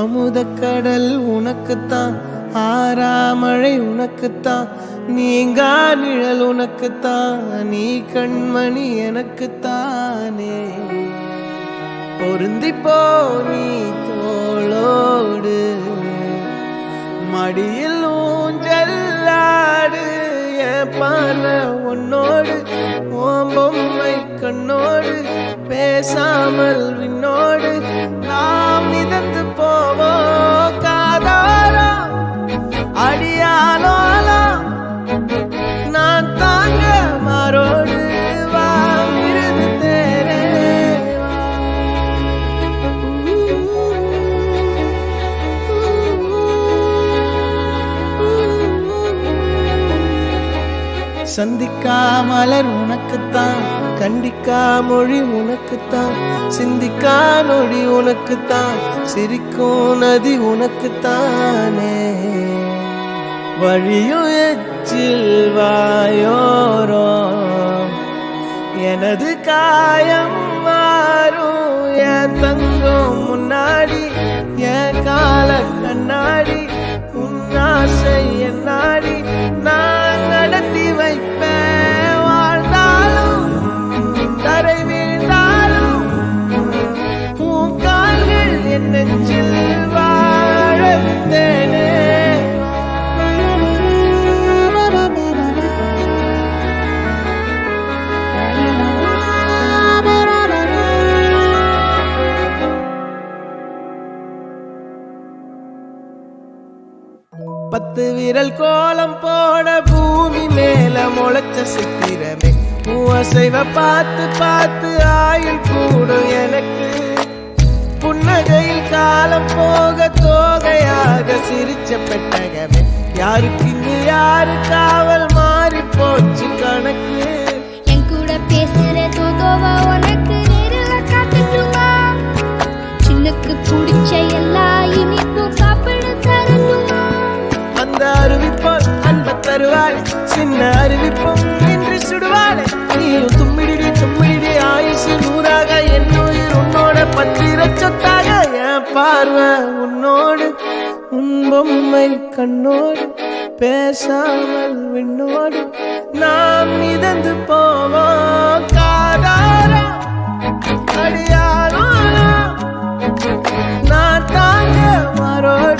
அமுதக்கடல் உனக்குத்தான், ஆறாமழை உனக்குத்தான், நீங்கா நிழல் உனக்குத்தான், நீ கண்மணி எனக்குத்தானே. பொருந்திப்போ நீ தோளோடு, மடியில் ஊஞ்சல்லாடு, என் பார்வை உன்னோடு, ஓம் பொம்மை கண்ணோடு, பேசாமல் விண்ணோடு நாம் மிதந்து போவோம் காதாரா அடியாலோலா. நான் தாங்க மாறோடு வாங்கிருந்து தேரே சந்திக்கா மலர் உனக்குத்தான், கண்டிக்கா மொழி உனக்குத்தான், சிந்திக்கா நொடி உனக்குத்தான், சிரிக்கும் நதி உனக்குத்தானே. வழியும் எச்சில் வாயோரோ எனது காயம் மாறும், என் தங்கம் முன்னாடி என் கால கண்ணாடி, உன் ஆசை என் நாடி நான் நடத்தி வைப்பேன். வாழ்ந்தாலும் தரை வீழ்ந்தாலும் உன் கால்கள் என் நெஞ்சில் வாழ விட்டேனே. பத்து விரல் கோலம் போட பூமி மேல முளைச்ச சித்திரமே, அசைவ பார்த்து பார்த்து ஆயுள் கூடும் எனக்கு. புன்னகையில் காலம் போக தோகையாக சிரிச்ச பெட்டகமே, யாருக்கு இங்கு யாரு காவல் மாறி போச்சு கணக்கு. என் கூட பேசுற தோதோவா உனக்கு நேரில் காட்டுமா, சின்னக்கு பிடிச்ச எல்லா இனிப்பும் சாப்பிட தரணுமா. அந்த அருவிப்போல் அன்ப தருவாள், சின்ன அருவிப்பும் நின்று சுடுவாள். நீயும் தும்மிடி தும்மிடி ஆயுசு நூறாக, என் உயிர் உன்னோட பத்திர சொத்தாக. என் பார்வை உன்னோடு, உன் பொம்மை கண்ணோடு, பேசாமல் விண்ணோடு நாம் மிதந்து போவோம் காதாரா அடியாலோலா. நான் தாங்க மாறோடு